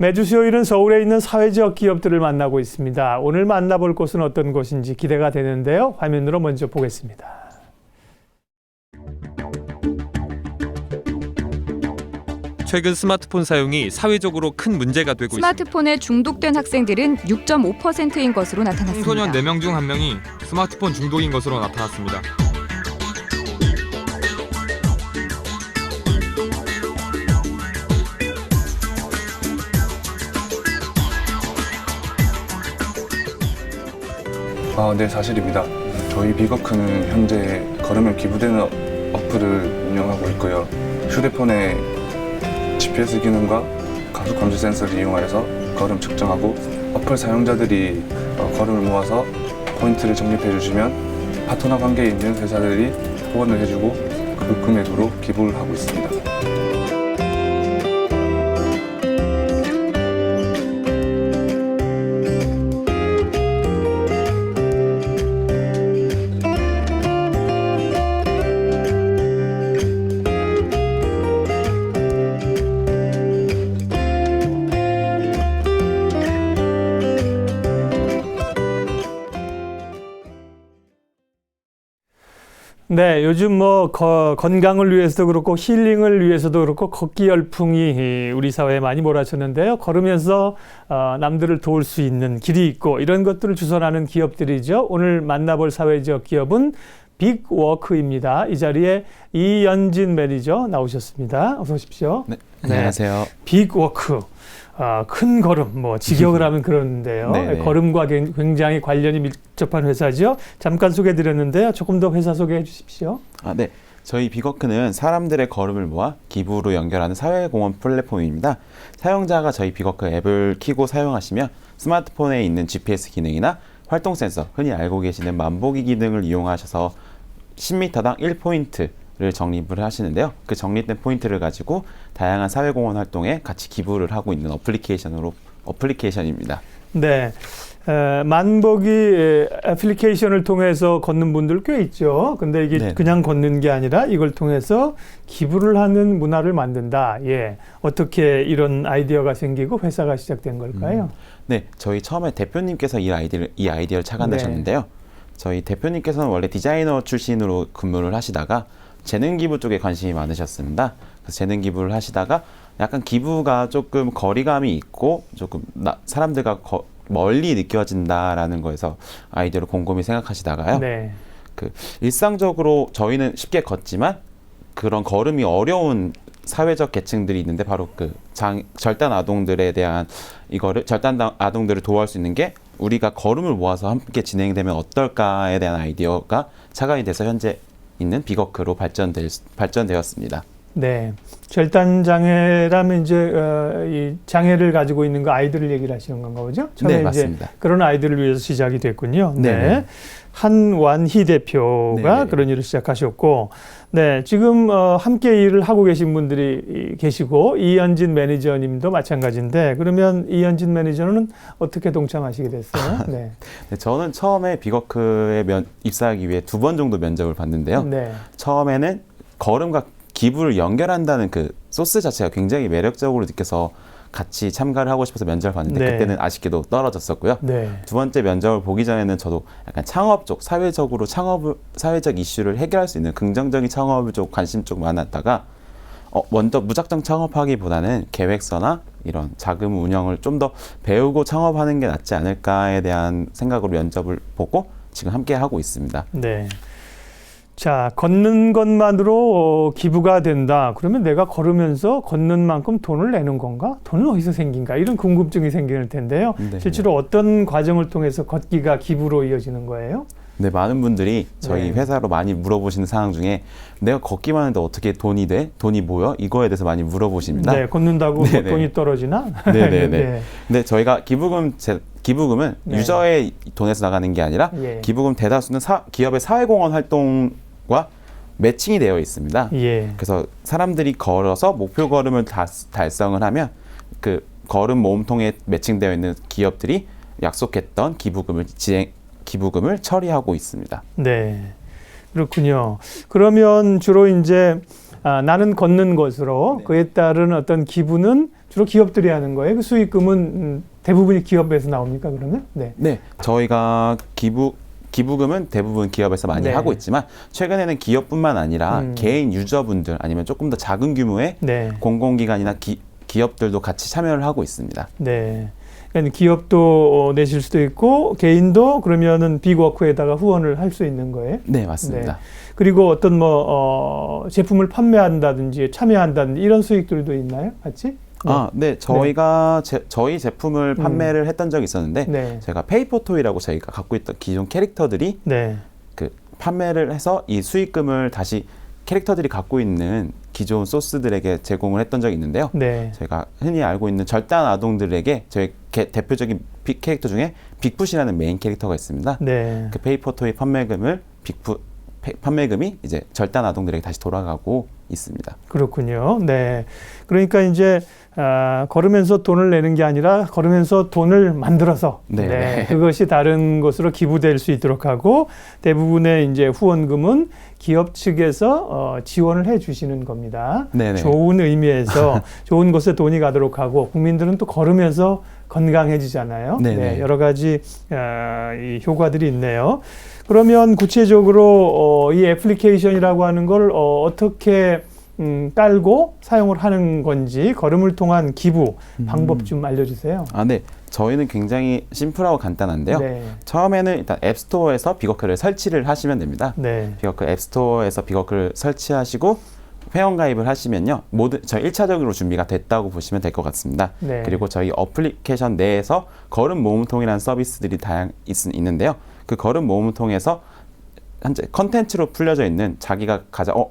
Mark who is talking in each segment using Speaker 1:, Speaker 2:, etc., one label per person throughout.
Speaker 1: 매주 수요일은 서울에 있는 사회적 기업들을 만나고 있습니다. 오늘 만나볼 곳은 어떤 곳인지 기대가 되는데요. 화면으로 먼저 보겠습니다.
Speaker 2: 최근 스마트폰 사용이 사회적으로 큰 문제가 되고 있습니다.
Speaker 3: 스마트폰에 중독된 학생들은 6.5%인 것으로 나타났습니다.
Speaker 4: 청소년 4명 중 1명이 스마트폰 중독인 것으로 나타났습니다.
Speaker 5: 네, 사실입니다. 저희 빅워크는 현재 걸으면 기부되는 어플을 운영하고 있고요. 휴대폰에 GPS 기능과 가속 감지 센서를 이용하여서 걸음 측정하고 어플 사용자들이 걸음을 모아서 포인트를 적립해 주시면 파트너 관계에 있는 회사들이 후원을 해주고 그 금액으로 기부를 하고 있습니다.
Speaker 1: 네, 요즘 건강을 위해서도 그렇고 힐링을 위해서도 그렇고 걷기 열풍이 우리 사회에 많이 몰아쳤는데요. 걸으면서 남들을 도울 수 있는 길이 있고 이런 것들을 주선하는 기업들이죠. 오늘 만나볼 사회적 기업은 빅워크입니다. 이 자리에 이연진 매니저 나오셨습니다. 어서 오십시오.
Speaker 6: 네, 안녕하세요.
Speaker 1: 빅워크. 큰 걸음, 직역을 하면 그러는데요. 걸음과 굉장히 관련이 밀접한 회사죠. 잠깐 소개해드렸는데요. 조금 더 회사 소개해 주십시오.
Speaker 6: 네. 저희 빅워크는 사람들의 걸음을 모아 기부로 연결하는 사회공헌 플랫폼입니다. 사용자가 저희 빅워크 앱을 켜고 사용하시면 스마트폰에 있는 GPS 기능이나 활동 센서, 흔히 알고 계시는 만보기 기능을 이용하셔서 10m당 1포인트를 적립을 하시는데요. 그 적립된 포인트를 가지고 다양한 사회공헌 활동에 같이 기부를 하고 있는 어플리케이션입니다.
Speaker 1: 네, 만보기 애플리케이션을 통해서 걷는 분들 꽤 있죠. 근데 이게 그냥 걷는 게 아니라 이걸 통해서 기부를 하는 문화를 만든다. 예, 어떻게 이런 아이디어가 생기고 회사가 시작된 걸까요?
Speaker 6: 네, 저희 처음에 대표님께서 이 아이디어를 착안하셨는데요. 저희 대표님께서는 원래 디자이너 출신으로 근무를 하시다가 재능 기부 쪽에 관심이 많으셨습니다. 그래서 재능 기부를 하시다가 약간 기부가 조금 거리감이 있고 조금 사람들과 멀리 느껴진다라는 거에서 아이디어를 곰곰이 생각하시다가요. 일상적으로 저희는 쉽게 걷지만 그런 걸음이 어려운 사회적 계층들이 있는데 바로 절단 아동들에 대한 절단 아동들을 도와줄 수 있는 게 우리가 걸음을 모아서 함께 진행되면 어떨까에 대한 아이디어가 착안이 돼서 현재 있는 빅워크로 발전되었습니다.
Speaker 1: 네, 절단 장애라면 이제 이 장애를 가지고 있는 아이들을 얘기를 하시는 건가 보죠?
Speaker 6: 네, 맞습니다.
Speaker 1: 이제 그런 아이들을 위해서 시작이 됐군요. 네. 한완희 대표가 그런 일을 시작하셨고, 네, 지금 함께 일을 하고 계신 분들이 계시고 이연진 매니저님도 마찬가지인데 그러면 이연진 매니저는 어떻게 동참하시게 됐어요?
Speaker 6: 네, 저는 처음에 빅워크에 입사하기 위해 2번 정도 면접을 봤는데요. 처음에는 걸음과 기부를 연결한다는 그 소스 자체가 굉장히 매력적으로 느껴서 같이 참가를 하고 싶어서 면접을 봤는데 그때는 아쉽게도 떨어졌었고요. 두 번째 면접을 보기 전에는 저도 약간 창업 쪽, 사회적 이슈를 해결할 수 있는 긍정적인 창업 쪽 관심 쪽 많았다가 먼저 무작정 창업하기보다는 계획서나 이런 자금 운영을 좀 더 배우고 창업하는 게 낫지 않을까에 대한 생각으로 면접을 보고 지금 함께 하고 있습니다.
Speaker 1: 네. 자, 걷는 것만으로 기부가 된다. 그러면 내가 걸으면서 걷는 만큼 돈을 내는 건가? 돈은 어디서 생긴가? 이런 궁금증이 생길 텐데요. 실제로 어떤 과정을 통해서 걷기가 기부로 이어지는 거예요?
Speaker 6: 네, 많은 분들이 저희 회사로 많이 물어보시는 상황 중에 내가 걷기만 하는데 어떻게 돈이 돼? 돈이 모여? 이거에 대해서 많이 물어보십니다.
Speaker 1: 네, 걷는다고 돈이 떨어지나?
Speaker 6: 근데 저희가 기부금은 유저의 돈에서 나가는 게 아니라 기부금 대다수는 기업의 사회공헌 활동과 매칭이 되어 있습니다. 그래서 사람들이 걸어서 목표 걸음을 달성을 하면 그 걸음 모음통에 매칭되어 있는 기업들이 약속했던 기부금을 처리하고 있습니다.
Speaker 1: 네, 그렇군요. 그러면 주로 이제 나는 걷는 것으로 그에 따른 어떤 기부는 주로 기업들이 하는 거예요. 그 수익금은 대부분이 기업에서 나옵니까, 그러면? 네.
Speaker 6: 네, 저희가 기부금은 대부분 기업에서 많이
Speaker 1: 네.
Speaker 6: 하고 있지만 최근에는 기업뿐만 아니라 개인 유저분들 아니면 조금 더 작은 규모의
Speaker 1: 네.
Speaker 6: 공공기관이나 기업들도 같이 참여를 하고 있습니다.
Speaker 1: 네. 그러니까 기업도 내실 수도 있고 개인도 그러면은 빅워크에다가 후원을 할 수 있는 거예요.
Speaker 6: 네, 맞습니다.
Speaker 1: 네. 그리고 어떤 제품을 판매한다든지 참여한다든지 이런 수익들도 있나요? 같이?
Speaker 6: 네, 저희가 저희 제품을 판매를 했던 적이 있었는데
Speaker 1: 네.
Speaker 6: 제가 페이퍼토이라고 저희가 갖고 있던 기존 캐릭터들이
Speaker 1: 네.
Speaker 6: 그 판매를 해서 이 수익금을 다시 캐릭터들이 갖고 있는 기존 소스들에게 제공을 했던 적이 있는데요.
Speaker 1: 네.
Speaker 6: 저희가 흔히 알고 있는 절단 아동들에게 저희 대표적인 빅 캐릭터 중에 빅풋이라는 메인 캐릭터가 있습니다.
Speaker 1: 네.
Speaker 6: 그 페이퍼토이 판매금이 이제 절단 아동들에게 다시 돌아가고 있습니다.
Speaker 1: 그렇군요. 네. 그러니까 이제 걸으면서 돈을 내는 게 아니라 걸으면서 돈을 만들어서
Speaker 6: 네.
Speaker 1: 그것이 다른 곳으로 기부될 수 있도록 하고 대부분의 이제 후원금은 기업 측에서 지원을 해 주시는 겁니다.
Speaker 6: 네네.
Speaker 1: 좋은 의미에서 좋은 곳에 돈이 가도록 하고 국민들은 또 걸으면서 건강해지잖아요.
Speaker 6: 네네.
Speaker 1: 네, 여러 가지 이 효과들이 있네요. 그러면 구체적으로 이 애플리케이션이라고 하는 걸 어떻게 깔고 사용을 하는 건지 걸음을 통한 기부 방법 좀 알려주세요.
Speaker 6: 네. 저희는 굉장히 심플하고 간단한데요.
Speaker 1: 네.
Speaker 6: 처음에는 일단 앱스토어에서 빅워크를 설치를 하시면 됩니다.
Speaker 1: 네.
Speaker 6: 빅워크 앱스토어에서 빅워크를 설치하시고 회원가입을 하시면요. 저희 1차적으로 준비가 됐다고 보시면 될 것 같습니다.
Speaker 1: 네.
Speaker 6: 그리고 저희 어플리케이션 내에서 걸음 모음통이라는 서비스들이 있는데요. 그 걸음 모음통에서 현재 컨텐츠로 풀려져 있는 자기가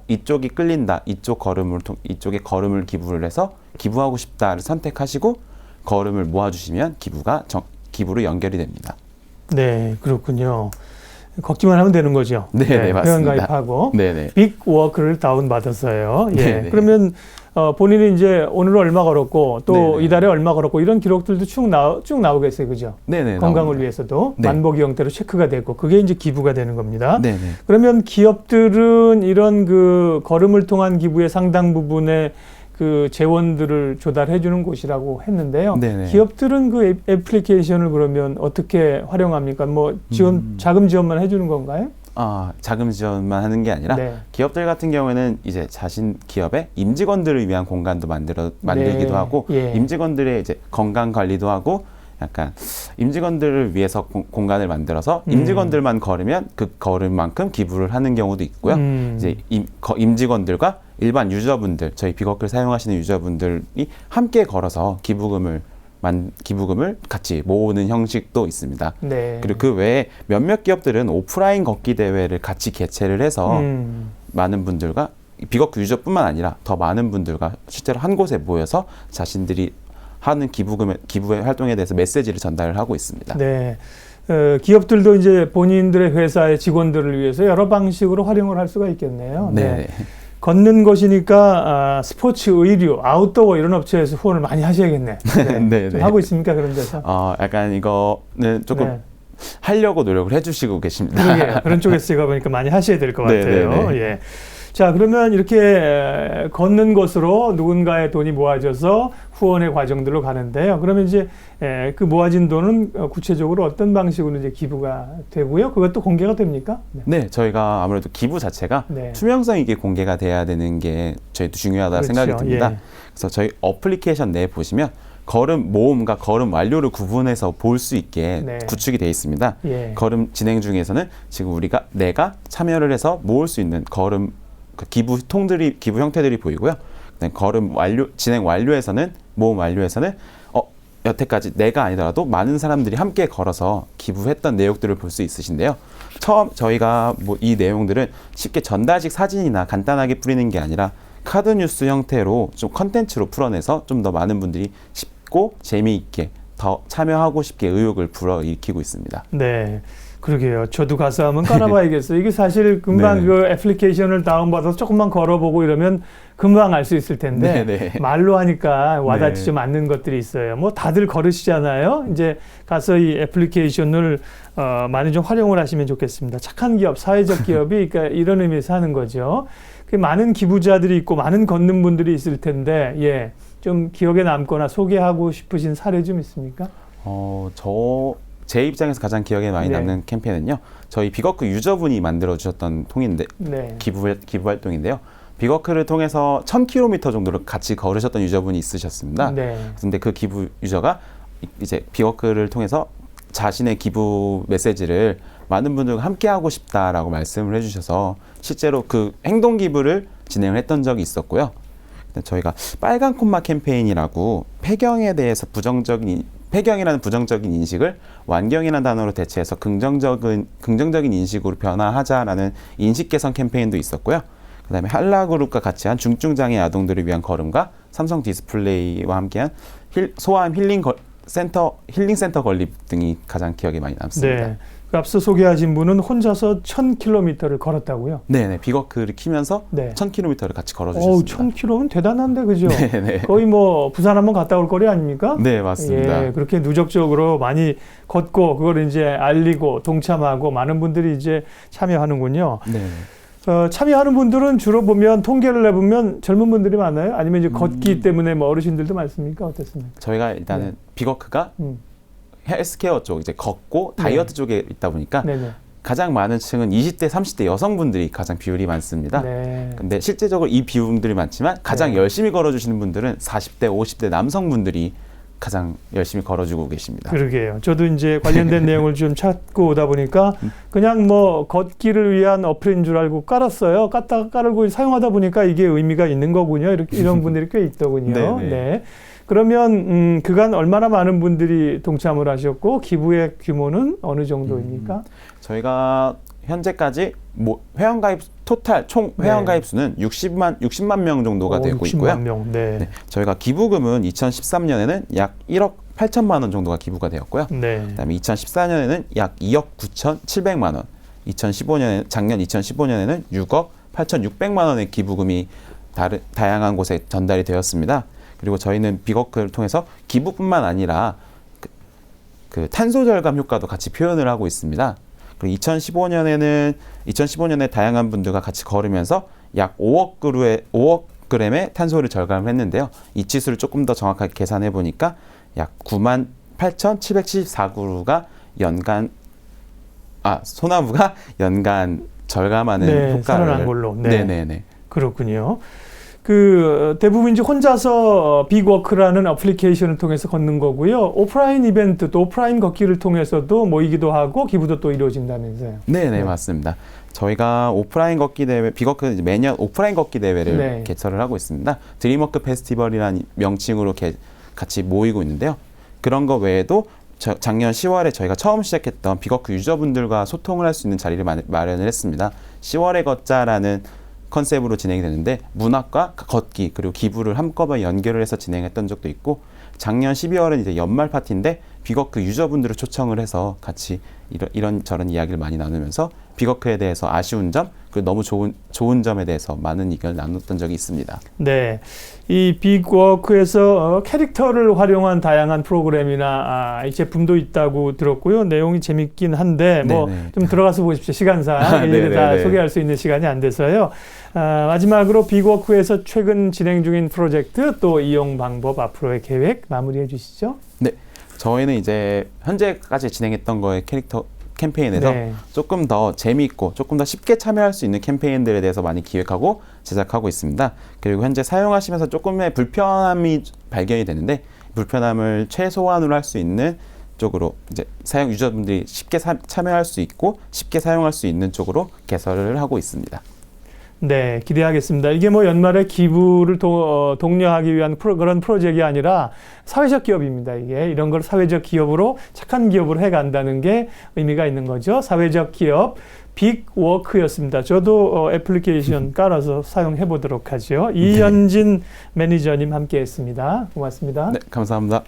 Speaker 6: 이쪽이 끌린다. 이쪽에 걸음을 기부를 해서 기부하고 싶다를 선택하시고 걸음을 모아주시면 기부로 연결이 됩니다.
Speaker 1: 네, 그렇군요. 걷기만 하면 되는 거죠.
Speaker 6: 네, 네, 맞습니다.
Speaker 1: 회원가입하고
Speaker 6: 네네.
Speaker 1: 빅워크를 다운받았어요. 예.
Speaker 6: 네네.
Speaker 1: 그러면 본인이 이제 오늘 얼마 걸었고 또
Speaker 6: 네네.
Speaker 1: 이달에 얼마 걸었고 이런 기록들도 쭉 나오겠어요. 그죠?
Speaker 6: 네네.
Speaker 1: 건강을
Speaker 6: 나옵니다.
Speaker 1: 위해서도
Speaker 6: 네.
Speaker 1: 만보기 형태로 체크가 되고 그게 이제 기부가 되는 겁니다.
Speaker 6: 네네.
Speaker 1: 그러면 기업들은 이런 그 걸음을 통한 기부의 상당 부분의 그 재원들을 조달해 주는 곳이라고 했는데요.
Speaker 6: 네네.
Speaker 1: 기업들은 그 애플리케이션을 그러면 어떻게 활용합니까? 자금 지원만 해 주는 건가요?
Speaker 6: 자금 지원만 하는 게 아니라
Speaker 1: 네.
Speaker 6: 기업들 같은 경우에는 이제 자신 기업의 임직원들을 위한 공간도 만들기도 하고
Speaker 1: 예.
Speaker 6: 임직원들의 이제 건강 관리도 하고 약간 임직원들을 위해서 공간을 만들어서 임직원들만 걸으면 그 걸음만큼 기부를 하는 경우도 있고요. 이제 임직원들과 일반 유저분들, 저희 빅워크를 사용하시는 유저분들이 함께 걸어서 기부금을 같이 모으는 형식도 있습니다.
Speaker 1: 네.
Speaker 6: 그리고 그 외에 몇몇 기업들은 오프라인 걷기 대회를 같이 개최를 해서 많은 분들과 빅워크 유저뿐만 아니라 더 많은 분들과 실제로 한 곳에 모여서 자신들이 하는 기부의 활동에 대해서 메시지를 전달을 하고 있습니다.
Speaker 1: 네. 기업들도 이제 본인들의 회사의 직원들을 위해서 여러 방식으로 활용을 할 수가 있겠네요.
Speaker 6: 네.
Speaker 1: 걷는 것이니까 스포츠, 의류, 아웃도어 이런 업체에서 후원을 많이 하셔야겠네. 네.
Speaker 6: 네,
Speaker 1: 좀
Speaker 6: 네.
Speaker 1: 하고 있습니까 그런 데서?
Speaker 6: 약간 이거는 조금
Speaker 1: 네.
Speaker 6: 하려고 노력을 해주시고 계십니다.
Speaker 1: 그러게요. 그런 쪽에서 제가 보니까 많이 하셔야 될 것
Speaker 6: 네,
Speaker 1: 같아요.
Speaker 6: 네, 네.
Speaker 1: 예. 자, 그러면 이렇게 걷는 것으로 누군가의 돈이 모아져서 후원의 과정들로 가는데요. 그러면 이제 그 모아진 돈은 구체적으로 어떤 방식으로 이제 기부가 되고요. 그것도 공개가 됩니까? 네.
Speaker 6: 네, 저희가 아무래도 기부 자체가
Speaker 1: 네.
Speaker 6: 투명성 있게 공개가 돼야 되는 게 저희도 중요하다
Speaker 1: 그렇죠.
Speaker 6: 생각이 듭니다.
Speaker 1: 예.
Speaker 6: 그래서 저희 어플리케이션 내에 보시면 걸음 모음과 걸음 완료를 구분해서 볼 수 있게
Speaker 1: 네.
Speaker 6: 구축이 되어 있습니다.
Speaker 1: 예.
Speaker 6: 걸음 진행 중에서는 지금 내가 참여를 해서 모을 수 있는 걸음 기부 형태들이 보이고요. 걸음 진행 완료에서는 모음 완료에서는 여태까지 내가 아니더라도 많은 사람들이 함께 걸어서 기부했던 내용들을 볼 수 있으신데요. 저희가 이 내용들은 쉽게 전달식 사진이나 간단하게 뿌리는 게 아니라 카드 뉴스 형태로 좀 컨텐츠로 풀어내서 좀 더 많은 분들이 쉽고 재미있게 더 참여하고 싶게 의욕을 불어일으키고 있습니다.
Speaker 1: 네. 그러게요. 저도 가서 한번 깔아봐야겠어요. 이게 사실 금방
Speaker 6: 네네.
Speaker 1: 그 애플리케이션을 다운받아서 조금만 걸어보고 이러면 금방 알 수 있을 텐데
Speaker 6: 네네.
Speaker 1: 말로 하니까 와닿지
Speaker 6: 네.
Speaker 1: 좀 않는 것들이 있어요. 다들 걸으시잖아요. 이제 가서 이 애플리케이션을 많이 좀 활용을 하시면 좋겠습니다. 착한 기업, 사회적 기업이 그러니까 이런 의미에서 하는 거죠. 많은 기부자들이 있고 많은 걷는 분들이 있을 텐데 좀 기억에 남거나 소개하고 싶으신 사례 좀 있습니까?
Speaker 6: 제 입장에서 가장 기억에 많이 남는 캠페인은요. 저희 비거크 유저분이 만들어 주셨던 통인데 기부 활동인데요. 비거크를 통해서 1000km 정도를 같이 걸으셨던 유저분이 있으셨습니다. 근데 그 기부 유저가 이제 비거크를 통해서 자신의 기부 메시지를 많은 분들과 함께 하고 싶다라고 말씀을 해주셔서 실제로 그 행동 기부를 진행을 했던 적이 있었고요. 저희가 빨간 콤마 캠페인이라고 폐경에 대해서 폐경이라는 부정적인 인식을 완경이라는 단어로 대체해서 긍정적인 인식으로 변화하자라는 인식 개선 캠페인도 있었고요. 그다음에 한라그룹과 같이 한 중증장애 아동들을 위한 걸음과 삼성 디스플레이와 함께한 소아암 힐링센터 건립 등이 가장 기억에 많이 남습니다.
Speaker 1: 네. 앞서 소개하신 분은 혼자서 1000km를 걸었다고요?
Speaker 6: 네네. 비거크를 키면서 1000km를 같이 걸어주셨습니다.
Speaker 1: 1000km면 대단한데, 그죠?
Speaker 6: 네네.
Speaker 1: 거의 뭐 부산 한번 갔다 올 거리 아닙니까?
Speaker 6: 네, 맞습니다.
Speaker 1: 예, 그렇게 누적적으로 많이 걷고 그걸 이제 알리고 동참하고 많은 분들이 이제 참여하는군요.
Speaker 6: 네.
Speaker 1: 참여하는 분들은 주로 보면 통계를 내보면 젊은 분들이 많아요? 아니면 이제 걷기 때문에 뭐 어르신들도 많습니까? 어떻습니까?
Speaker 6: 저희가 일단은 비거크가 헬스케어 쪽, 이제 걷고 다이어트 쪽에 있다 보니까 가장 많은 층은 20대, 30대 여성분들이 가장 비율이 많습니다. 근데 실제적으로 이 비율들이 많지만 가장 열심히 걸어주시는 분들은 40대, 50대 남성분들이 가장 열심히 걸어주고 계십니다.
Speaker 1: 그러게요. 저도 이제 관련된 내용을 좀 찾고 오다 보니까 그냥 뭐 걷기를 위한 어플인 줄 알고 깔았어요. 깔고 사용하다 보니까 이게 의미가 있는 거군요. 이런 분들이 꽤 있더군요. 네. 그러면 그간 얼마나 많은 분들이 동참을 하셨고 기부의 규모는 어느 정도입니까?
Speaker 6: 저희가 현재까지 회원가입 총 회원가입 수는 60만 명 정도가 되고
Speaker 1: 60만
Speaker 6: 있고요.
Speaker 1: 명.
Speaker 6: 네. 저희가 기부금은 2013년에는 약 1억 8천만 원 정도가 기부가 되었고요. 그다음에 2014년에는 약 2억 9,700만 원, 작년 2015년에는 6억 8,600만 원의 기부금이 다양한 곳에 전달이 되었습니다. 그리고 저희는 비거크를 통해서 기부뿐만 아니라 그 탄소 절감 효과도 같이 표현을 하고 있습니다. 그리고 2015년에 다양한 분들과 같이 걸으면서 약 5억 g의 탄소를 절감을 했는데요. 이 치수를 조금 더 정확하게 계산해 보니까 약 98,774그루가 소나무가 연간 절감하는 효과를
Speaker 1: 살아난 걸로.
Speaker 6: 네네네.
Speaker 1: 그렇군요. 대부분 이제 혼자서 빅워크라는 어플리케이션을 통해서 걷는 거고요. 오프라인 이벤트 또 오프라인 걷기를 통해서도 모이기도 하고 기부도 또 이루어진다면서요.
Speaker 6: 네네, 맞습니다. 저희가 오프라인 걷기 대회, 비거크는 매년 오프라인 걷기 대회를 개최를 하고 있습니다. 드림워크 페스티벌이라는 명칭으로 같이 모이고 있는데요. 그런 거 외에도 작년 10월에 저희가 처음 시작했던 비거크 유저분들과 소통을 할 수 있는 자리를 마련을 했습니다. 10월에 걷자라는 컨셉으로 진행이 되는데 문학과 걷기 그리고 기부를 한꺼번에 연결을 해서 진행했던 적도 있고 작년 12월은 이제 연말 파티인데 비거크 유저분들을 초청을 해서 같이 이런저런 이야기를 많이 나누면서 비거크에 대해서 아쉬운 점 그리고 너무 좋은 점에 대해서 많은 의견을 나눴던 적이 있습니다. 네,
Speaker 1: 이 빅워크에서 캐릭터를 활용한 다양한 프로그램이나 이 제품도 있다고 들었고요. 내용이 재밌긴 한데 뭐 좀 들어가서 보십시오. 시간상 일일이 다 소개할 수 있는 시간이 안 돼서요. 마지막으로 빅워크에서 최근 진행 중인 프로젝트 또 이용 방법 앞으로의 계획 마무리해 주시죠.
Speaker 6: 네, 저희는 이제 현재까지 진행했던 거에 캐릭터 캠페인에서 조금 더 재미있고 조금 더 쉽게 참여할 수 있는 캠페인들에 대해서 많이 기획하고 제작하고 있습니다. 그리고 현재 사용하시면서 조금의 불편함이 발견이 되는데 불편함을 최소한으로 할 수 있는 쪽으로 이제 유저분들이 쉽게 참여할 수 있고 쉽게 사용할 수 있는 쪽으로 개설을 하고 있습니다.
Speaker 1: 네, 기대하겠습니다. 이게 뭐 연말에 기부를 독려하기 위한 그런 프로젝트가 아니라 사회적 기업입니다. 이게 이런 걸 사회적 기업으로 착한 기업으로 해간다는 게 의미가 있는 거죠. 사회적 기업 빅워크였습니다. 저도 애플리케이션 깔아서 사용해 보도록 하죠. 이현진 매니저님 함께했습니다. 고맙습니다.
Speaker 6: 네, 감사합니다.